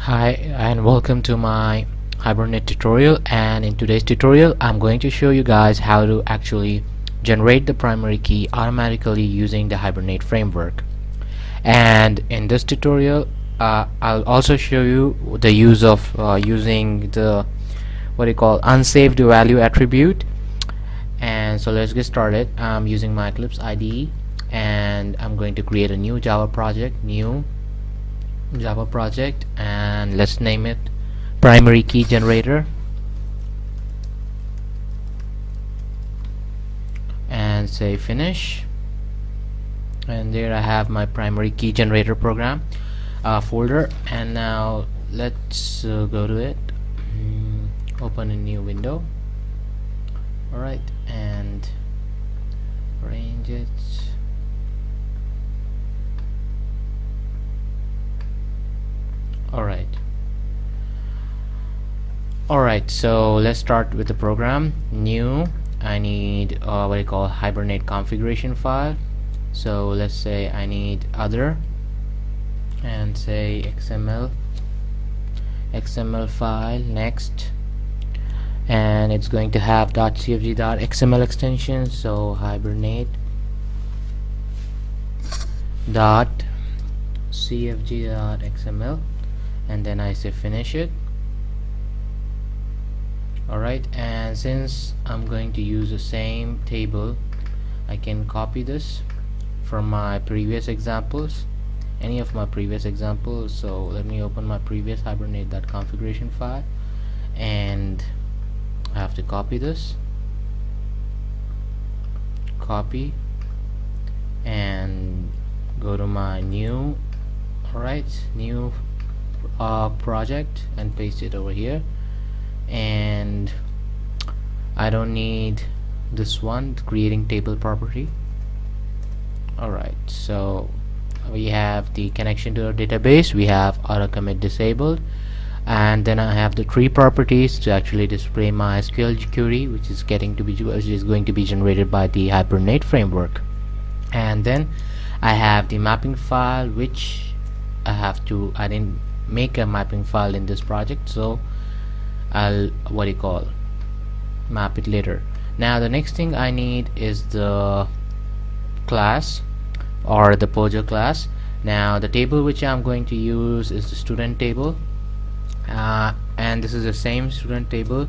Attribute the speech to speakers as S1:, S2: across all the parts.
S1: Hi and welcome to my Hibernate tutorial, and in today's tutorial I'm going to show you guys how to actually generate the primary key automatically using the Hibernate framework. And in this tutorial I'll also show you the use of using the unsaved-value attribute. And so let's get started. I'm using my Eclipse IDE and I'm going to create a new Java project, and let's name it primary key generator, and say finish. And there I have my primary key generator program folder. And now let's go to it, open a new window. Alright, and arrange it. Alright, so let's start with the program. New, I need Hibernate configuration file. So let's say I need other, and say XML file. Next, and it's going to have .cfg.xml extension, so hibernate .cfg.xml, and then I say finish it. Alright, and since I'm going to use the same table, I can copy this from my previous examples, any of my previous examples. So let me open my previous hibernate.configuration file, and I have to copy this, copy, and go to my new project and paste it over here. And I don't need this one, creating table property. Alright, so we have the connection to our database, we have auto commit disabled, and then I have the tree properties to actually display my SQL query, which is going to be generated by the Hibernate framework. And then I have the mapping file, which I didn't make a mapping file in this project, so I'll map it later. Now the next thing I need is the class, or the Pojo class. Now the table which I'm going to use is the student table, and this is the same student table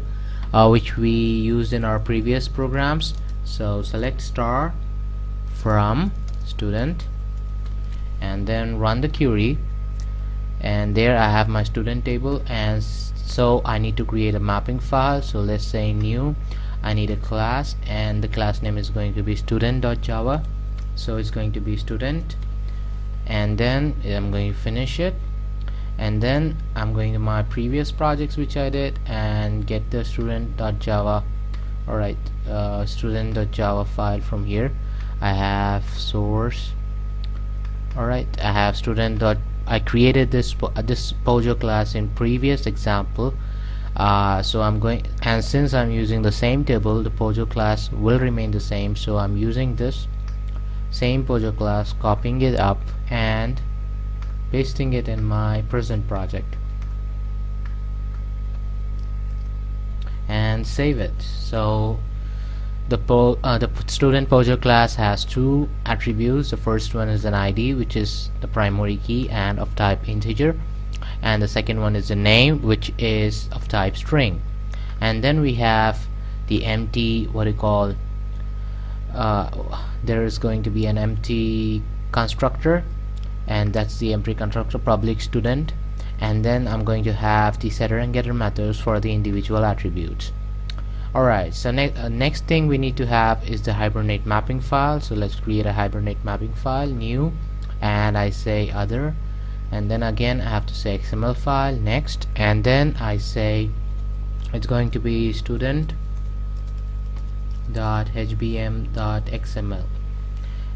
S1: which we used in our previous programs. So select star from student, and then run the query, and there I have my student table. And so I need to create a mapping file. So let's say new, I need a class, and the class name is going to be student.java. so it's going to be student, and then I'm going to finish it. And then I'm going to my previous projects which I did and get the student.java. Alright, student.java file from here. I have source. Alright, I have I created this Pojo class in previous example, so I'm going, and since I'm using the same table, the Pojo class will remain the same. So I'm using this same Pojo class, copying it up and pasting it in my present project, and save it. So the student Pojo class has two attributes. The first one is an ID, which is the primary key and of type integer, and the second one is a name, which is of type string. And then we have the empty there is going to be an empty constructor, and that's the empty constructor public student. And then I'm going to have the setter and getter methods for the individual attributes. Alright, so next thing we need to have is the Hibernate mapping file. So let's create a Hibernate mapping file, new, and I say other, and then again I have to say XML file. Next, and then I say it's going to be student.hbm.xml,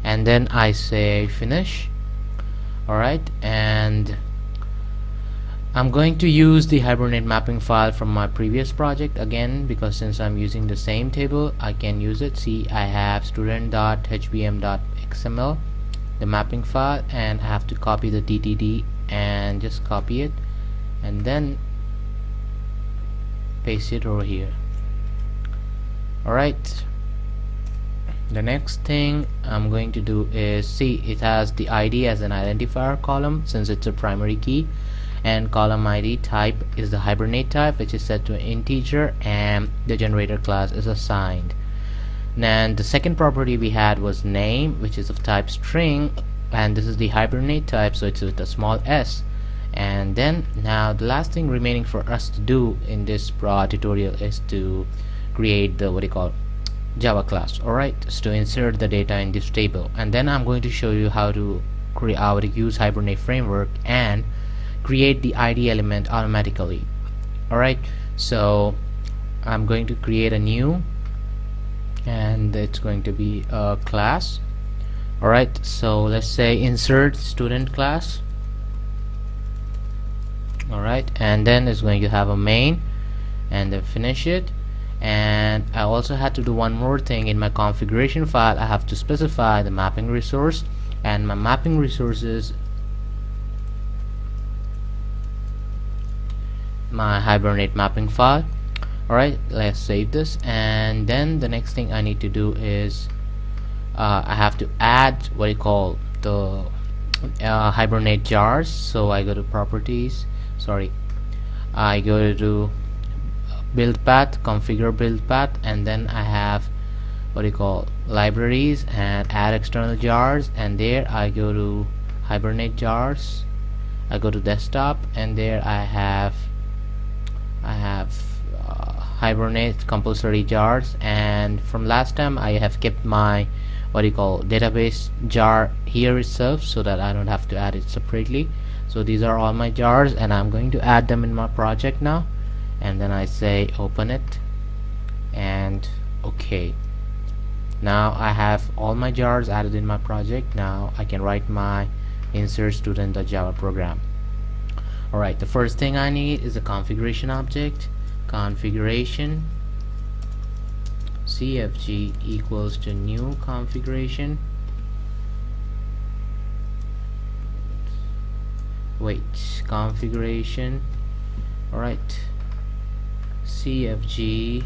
S1: and then I say finish. Alright, and I'm going to use the Hibernate mapping file from my previous project again, because since I'm using the same table I can use it. See, I have student.hbm.xml, the mapping file, and I have to copy the DTD and just copy it and then paste it over here. Alright, the next thing I'm going to do is, see, it has the ID as an identifier column since it's a primary key, and column ID type is the Hibernate type, which is set to an integer, and the generator class is assigned. And the second property we had was name, which is of type string, and this is the Hibernate type, so it's with a small s. And then now the last thing remaining for us to do in this tutorial is to create the Java class. Alright, so to insert the data in this table, and then I'm going to show you how to use Hibernate framework and create the ID element automatically. Alright, so I'm going to create a new, and it's going to be a class. Alright, so let's say insert student class. Alright, and then it's going to have a main, and then finish it. And I also had to do one more thing in my configuration file. I have to specify the mapping resource, and my mapping resource is my Hibernate mapping file. Alright, let's save this, and then the next thing I need to do is I have to add the Hibernate jars. So I go to properties, I go to build path, configure build path, and then I have libraries and add external jars, and there I go to Hibernate jars, I go to desktop, and there I have Hibernate compulsory jars. And from last time I have kept my database jar here itself, so that I don't have to add it separately. So these are all my jars, and I'm going to add them in my project now. And then I say open it, and okay, now I have all my jars added in my project. Now I can write my insert student.java program. Alright, the first thing I need is a configuration object. Configuration cfg equals to new configuration. Configuration. Alright, cfg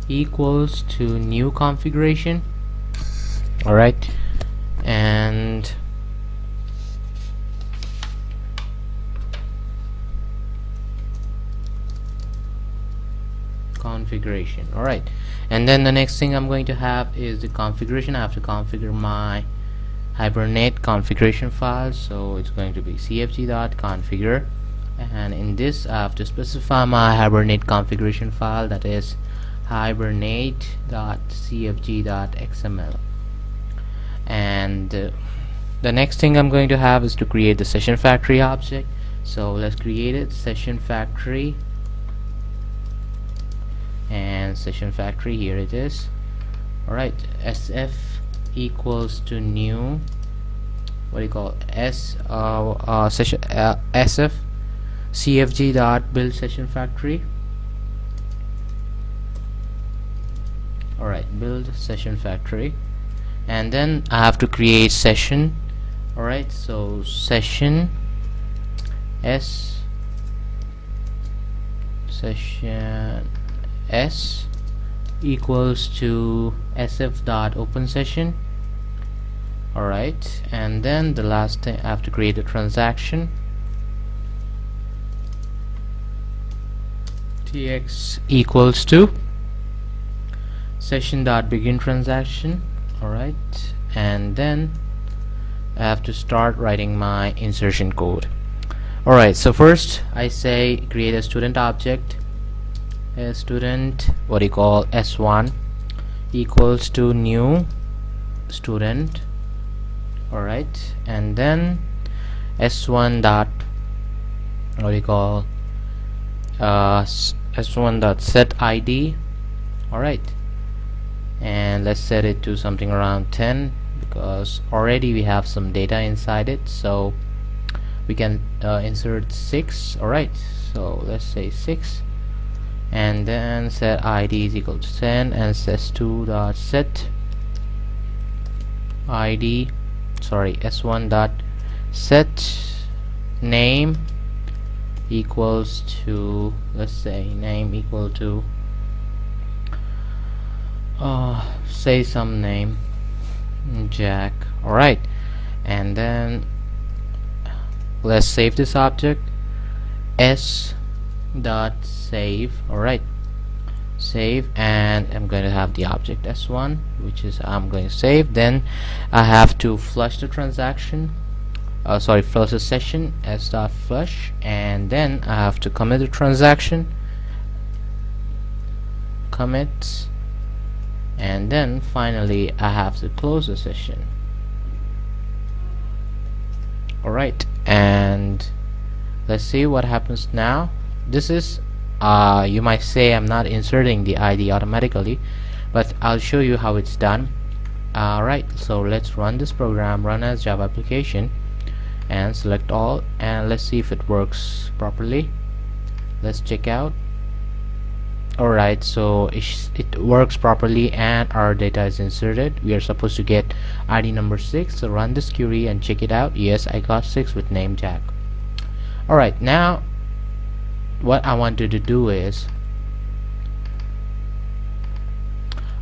S1: equals to new configuration. Alright, and configuration. Alright, and then the next thing I'm going to have is the configuration. I have to configure my Hibernate configuration file, so it's going to be cfg.configure, and in this I have to specify my Hibernate configuration file, that is hibernate.cfg.xml. and the next thing I'm going to have is to create the session factory object. So let's create it, session factory, and session factory, here it is. Alright, sf equals to new session sf cfg dot build session factory. Alright, build session factory, and then I have to create session. Alright, so session s equals to sf.openSession. Alright, and then the last thing, I have to create a transaction. tx equals to session.begin transaction. Alright, and then I have to start writing my insertion code. Alright, so first I say create a student object, a student s1 equals to new student. Alright, and then s1 dot s1 dot set id. Alright, and let's set it to something around 10, because already we have some data inside it, so we can insert 6. Alright, so let's say 6, and then set id is equal to 10, and s2 dot set id, s1 dot set name equals to, let's say name equal to say some name Jack. Alright, and then let's save this object s dot save. Alright, save, and I'm going to have the object s1, which is I'm going to save. Then I have to flush the transaction, flush the session, s dot flush, and then I have to commit the transaction, commit, and then finally I have to close the session. Alright, and let's see what happens now. This is you might say I'm not inserting the ID automatically, but I'll show you how it's done. Alright, so let's run this program, run as Java application, and select all, and let's see if it works properly. Let's check out. Alright, so it works properly and our data is inserted. We are supposed to get ID number 6, so run this query and check it out. Yes, I got 6 with name Jack. Alright, now what I wanted to do is,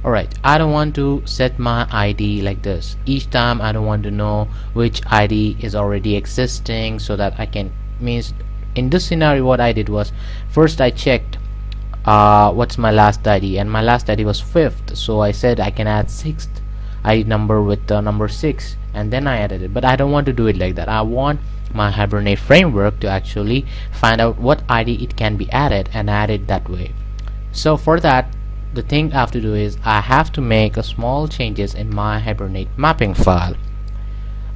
S1: alright, I don't want to set my ID like this each time. I don't want to know which ID is already existing, so that I can, means in this scenario what I did was, first I checked what's my last ID, and my last ID was 5th, so I said I can add 6th ID number with the number 6, and then I added it. But I don't want to do it like that. I want my Hibernate framework to actually find out what ID it can be added and add it that way. So for that, the thing I have to do is I have to make a small changes in my Hibernate mapping file.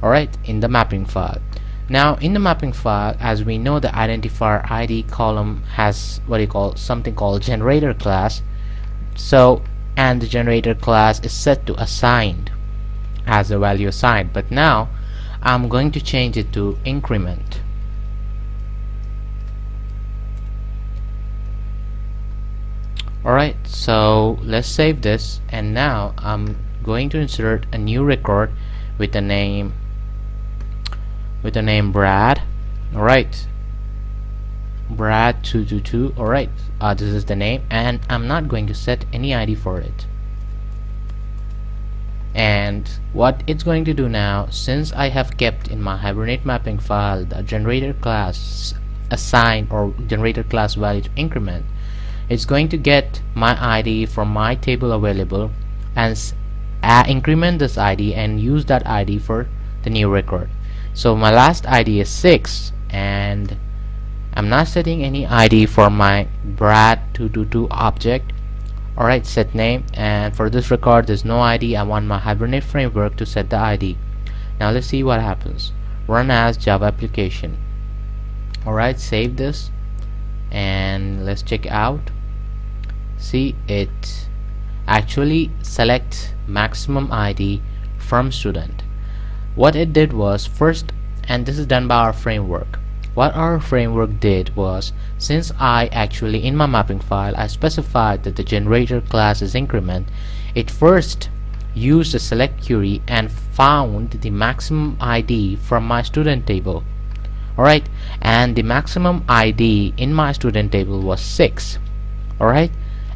S1: Alright, in the mapping file. Now in the mapping file, as we know, the identifier ID column has what you call something called generator class. So, and the generator class is set to assigned, as a value assigned, but now I'm going to change it to increment. Alright, so let's save this, and now I'm going to insert a new record with the name Brad. Alright, Brad 222. Alright, this is the name, and I'm not going to set any ID for it. And what it's going to do now, since I have kept in my Hibernate mapping file the generator class assigned or generator class value to increment, it's going to get my ID from my table available and increment this ID and use that ID for the new record. So my last ID is 6, and I'm not setting any ID for my Brad222 object. Alright, set name, and for this record there's no ID. I want my Hibernate framework to set the ID. Now let's see what happens. Run as Java application. Alright, save this and let's check out. See, it actually select maximum ID from student. What it did was, first, and this is done by our framework, what our framework did was, since I actually in my mapping file I specified that the generator class is increment, it first used the select query and found the maximum ID from my student table. Alright, and the maximum ID in my student table was 6. Alright,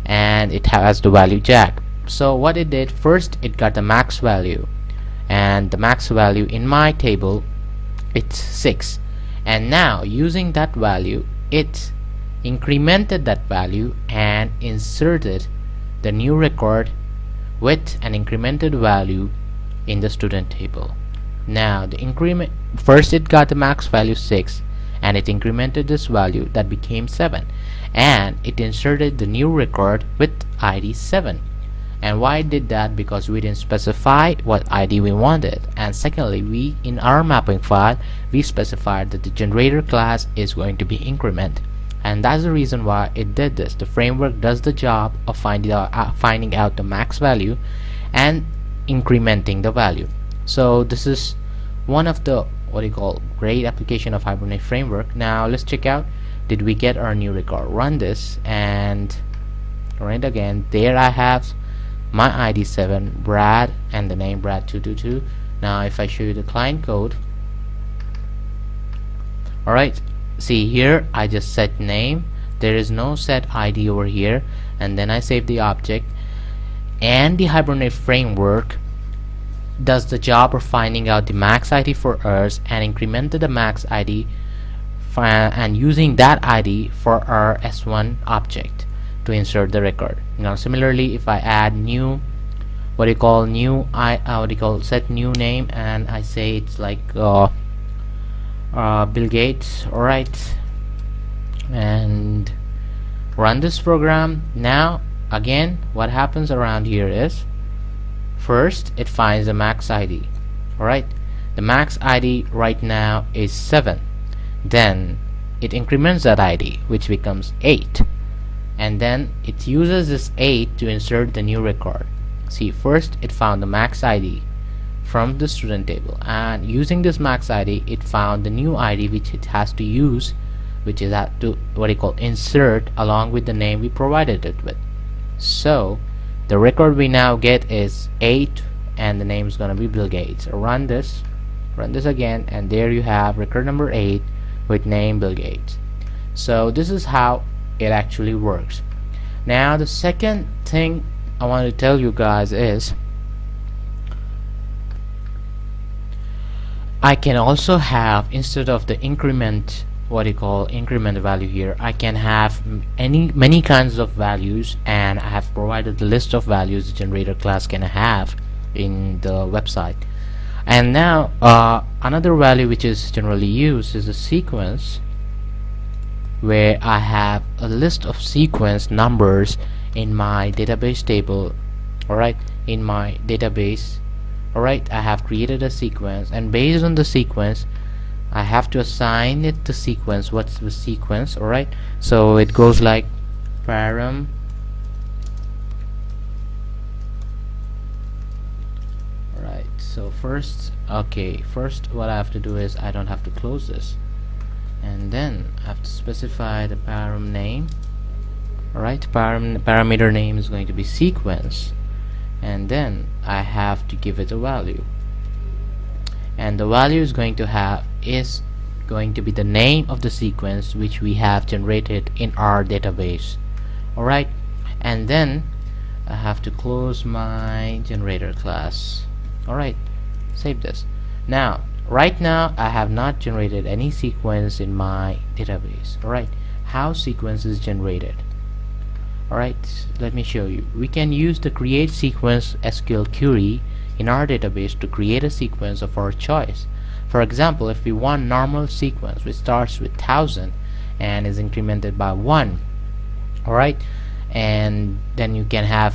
S1: and it has the value Jack. So what it did, first it got the max value, and the max value in my table, it's 6. And now using that value, it incremented that value and inserted the new record with an incremented value in the student table. Now the increment, first it got the max value 6 and it incremented this value that became 7, and it inserted the new record with ID 7. And why it did that? Because we didn't specify what ID we wanted, and secondly, we in our mapping file we specified that the generator class is going to be increment, and that's the reason why it did this. The framework does the job of finding out the max value and incrementing the value. So this is one of the great application of Hibernate framework. Now let's check out, did we get our new record? Run this and run it again. There I have my ID 7, Brad, and the name Brad222. Now if I show you the client code, alright, see here I just set name, there is no set ID over here, and then I save the object, and the Hibernate framework does the job of finding out the max ID for us and incremented the max ID and using that ID for our S1 object to insert the record. Now similarly, if I add new set new name, and I say it's like Bill Gates, alright, and run this program. Now again, what happens around here is, first it finds the max ID. Alright, the max ID right now is 7. Then it increments that ID, which becomes 8, and then it uses this 8 to insert the new record. See, first it found the max ID from the student table, and using this max ID it found the new ID which it has to use, which is that to insert along with the name we provided it with. So the record we now get is 8, and the name is gonna be Bill Gates. Run this again, and there you have record number 8 with name Bill Gates. So this is how it actually works. Now the second thing I want to tell you guys is, I can also have, instead of the increment value here, I can have many kinds of values, and I have provided the list of values the generator class can have in the website. And now another value which is generally used is a sequence, where I have a list of sequence numbers in my database table. Alright, in my database, alright, I have created a sequence, and based on the sequence I have to assign it the sequence. What's the sequence? Alright, so it goes like param alright, so first what I have to do is, I don't have to close this, and then I have to specify the param name. Alright, parameter name is going to be sequence, and then I have to give it a value, and the value is going to be the name of the sequence which we have generated in our database. Alright, and then I have to close my generator class. Alright, save this. Now right now I have not generated any sequence in my database. Alright, how sequence is generated? Alright, let me show you. We can use the create sequence SQL query in our database to create a sequence of our choice. For example, if we want normal sequence which starts with 1000 and is incremented by 1, alright, and then you can have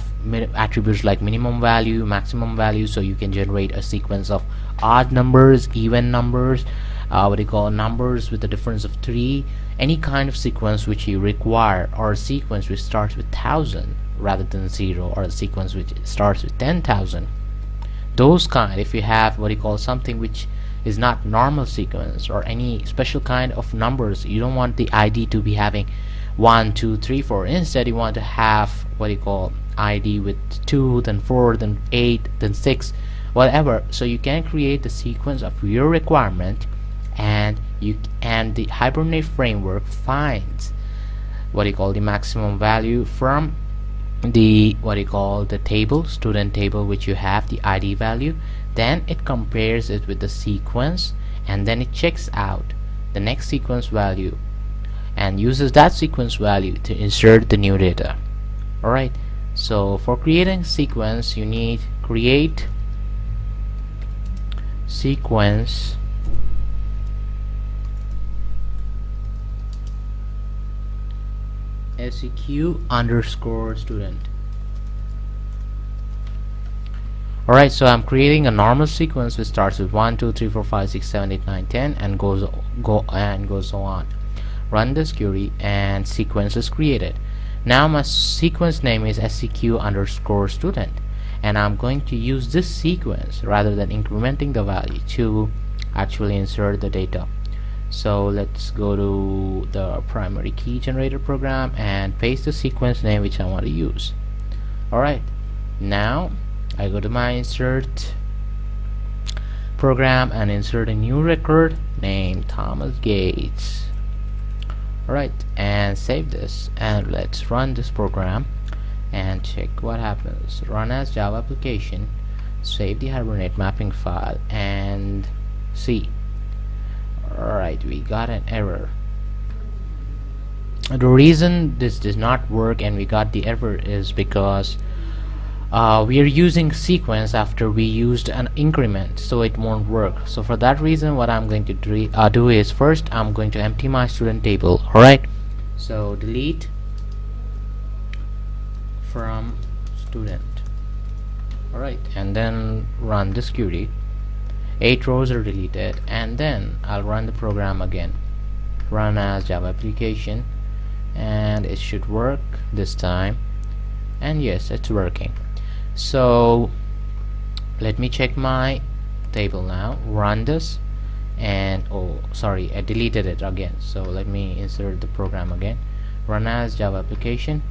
S1: attributes like minimum value, maximum value, so you can generate a sequence of odd numbers, even numbers, numbers with a difference of 3, any kind of sequence which you require, or a sequence which starts with 1000 rather than 0, or a sequence which starts with 10,000. Those kind, if you have something which is not normal sequence, or any special kind of numbers, you don't want the ID to be having 1, 2, 3, 4. Instead you want to have ID with 2, then 4, then 8, then 6, whatever. So you can create the sequence of your requirement, and the Hibernate framework finds the maximum value from the the table, student table, which you have the ID value. Then it compares it with the sequence, and then it checks out the next sequence value and uses that sequence value to insert the new data. Alright, so for creating sequence you need create sequence seq_student. Alright, so I'm creating a normal sequence which starts with 1, 2, 3, 4, 5, 6, 7, 8, 9, 10 and goes so on. Run this query and sequence is created. Now my sequence name is seq_student, and I'm going to use this sequence rather than incrementing the value to actually insert the data. So let's go to the primary key generator program and paste the sequence name which I want to use. Alright, now I go to my insert program and insert a new record named Thomas Gates. Alright, and save this, and let's run this program and check what happens. Run as Java application, save the Hibernate mapping file, and see. Alright, we got an error. The reason this does not work and we got the error is because we are using sequence after we used an increment, so it won't work. So for that reason, what I'm going to do is first I'm going to empty my student table. Alright, so delete from student. Alright, and then run this query. 8 rows are deleted, and then I'll run the program again. Run as Java application, and it should work this time, and yes, it's working. So let me check my table now. Run this, and oh sorry, I deleted it again, so let me insert the program again. Run as Java application,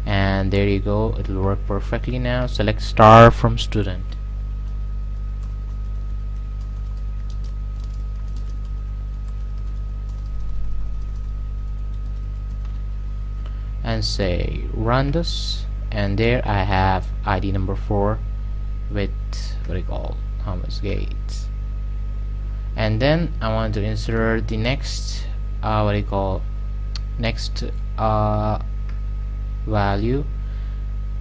S1: and there you go, it will work perfectly now. Select star from student, and say run this, and there I have ID number 4 with what I call Thomas Gates. And then I want to insert the next value.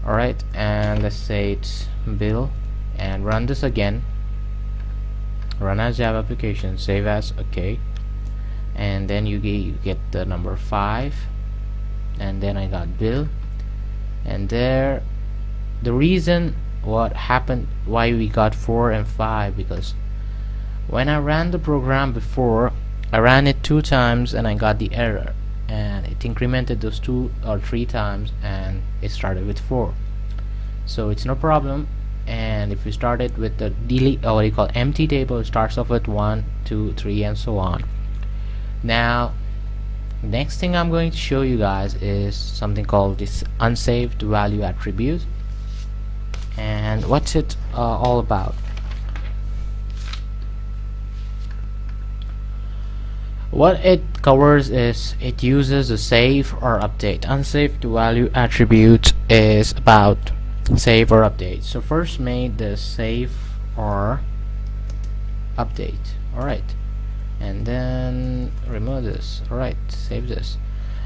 S1: Alright, and let's say it's Bill, and run this again. Run as Java application, save as, okay, and then you get the number 5, and then I got Bill. And there, the reason what happened why we got 4 and 5, because when I ran the program before, I ran it 2 times and I got the error, and it incremented those 2 or 3 times and it started with 4. So it's no problem. And if you started with the delete, or what you call empty table, it starts off with 1, 2, 3 and so on. Now next thing I'm going to show you guys is something called this unsaved value attribute. And what's it all about? What it covers is it uses the save or update. Unsaved value attribute is about save or update. So first make the save or update. Alright, and then remove this. Alright, save this,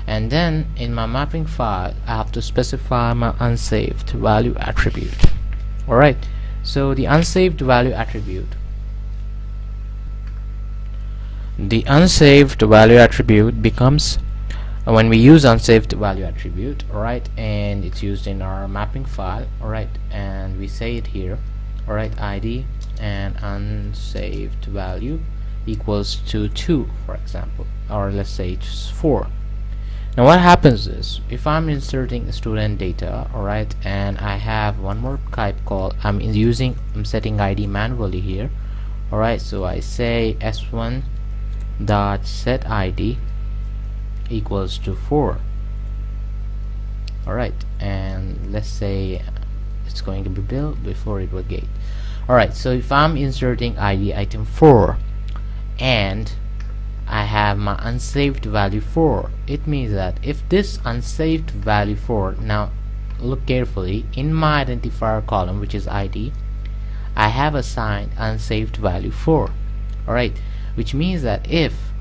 S1: and then in my mapping file I have to specify my unsaved value attribute. Alright, so the unsaved value attribute becomes when we use unsaved value attribute. Alright, and it's used in our mapping file. Alright, and we say it here. Alright, ID and unsaved value equals to 2, for example, or let's say it's 4. Now what happens is, if I'm inserting student data, alright, and I have one more type called I'm setting ID manually here. Alright, so I say s1 dot set ID equals to 4. Alright, and let's say it's going to be Bill before it was Gate. Alright, so if I'm inserting ID item 4 and I have my unsaved value 4, it means that if this unsaved value 4, now look carefully, in my identifier column, which is ID, I have assigned unsaved value 4. Alright, which means that if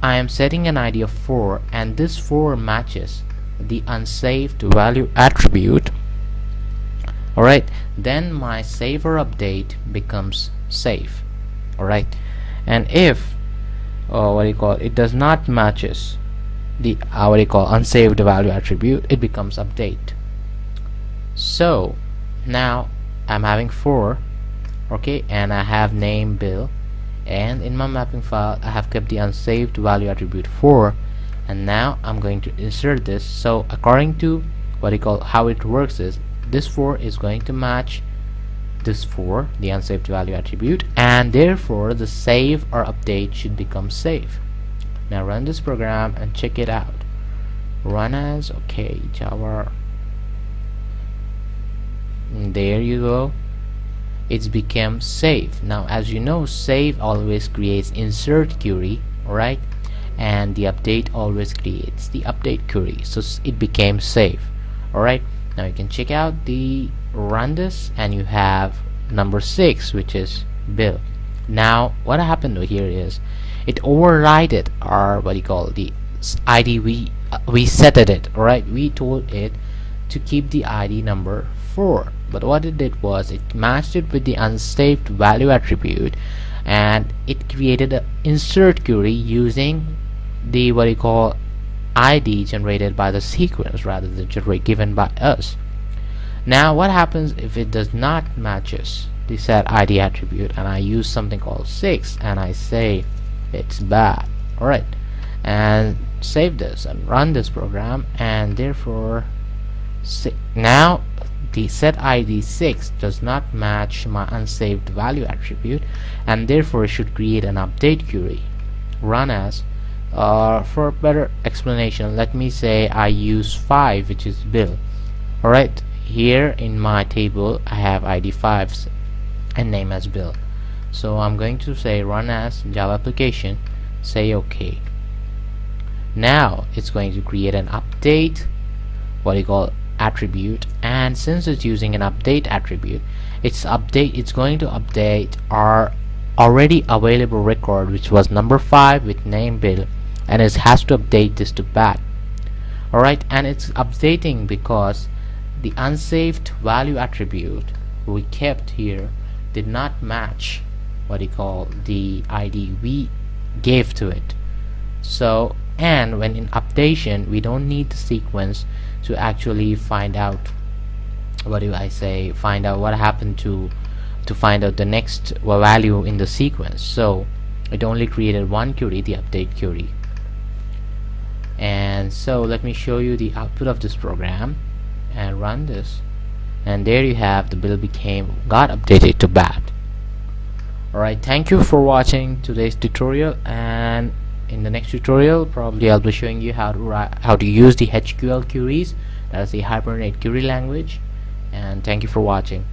S1: I am setting an ID of 4 and this 4 matches the unsaved value attribute, alright, then my save or update becomes save. Alright, and if it does not matches the unsaved value attribute, it becomes update. So now I'm having 4, okay, and I have name Bill, and in my mapping file I have kept the unsaved value attribute 4, and now I'm going to insert this. So according to how it works is, this 4 is going to match this 4, the unsaved value attribute, and therefore the save or update should become save. Now run this program and check it out. Run as, okay, Java, and there you go, it's become save. Now as you know, save always creates insert Curie, alright, and the update always creates the update query, so it became save. Alright, now you can check out the run this, and you have number 6, which is bill. Now what happened here is it overrided our what you call the ID we set it. Alright, we told it to keep the ID number 4, but what it did was it matched it with the unsaved-value attribute, and it created an insert query using the what you call ID generated by the sequence rather than given by us. Now what happens if it does not matches the set ID attribute, and I use something called 6 and I say it's bad? Alright, and save this and run this program, and therefore now the set ID 6 does not match my unsaved value attribute, and therefore it should create an update query. Run as for better explanation, let me say I use 5, which is bill. Alright, here in my table I have ID 5 and name as bill, so I'm going to say run as Java application, say OK. Now it's going to create an update what you call attribute, and since it's using an update attribute, it's going to update our already available record, which was number 5 with name bill, and it has to update this to bad. Alright, and it's updating because the unsaved value attribute we kept here did not match what you call the ID we gave to it. So, and when in updation we don't need the sequence to actually find out what happened to find out the next value in the sequence, so it only created one query, the update query. And so let me show you the output of this program and run this, and there you have the bill got updated to bad. Alright, thank you for watching today's tutorial, and in the next tutorial probably I'll be showing you how to use the HQL queries, that's the Hibernate query language. And thank you for watching.